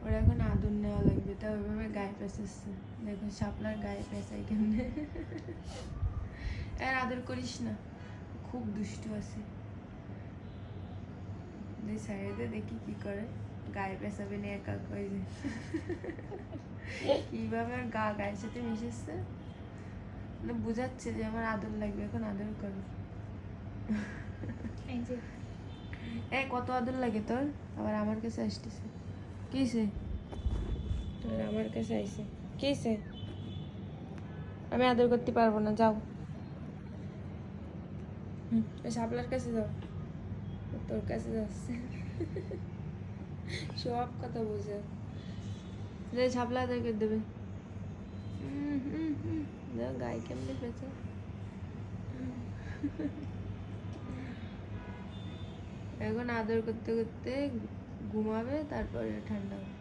ওর এখন আদর নেওয়া লাগবে, তা ওইভাবে গায়ে পেঁচাচ্ছে। দেখো শাপলার গায়ে পেঁচাই কেমনে। আর আদর করিস না, খুব দুষ্টু আছে। সাইডে দেখি কি করে, গায়ে পেঁচাবে না একা কই যে কিভাবে আর গায়ের সাথে মিশেছে, মানে বুঝাচ্ছে যে আমার আদর লাগবে, এখন আদর করো। কত আদর লাগে তোর, আবার আমার কাছে আসতেছে। কিসে তোর আমার কাছে আইসে, কিসে? আমি আদর করতে পারবো না, যাও। শাপলার কাছে যাও, তোর কাছে যাচ্ছে। সব কথা বোঝে, যে শাপলা আদর করে দেবে। গায়ে কেমনে পেঁচে। এখন আদর করতে করতে ঘুমাবে, তারপরে ঠান্ডা হবে।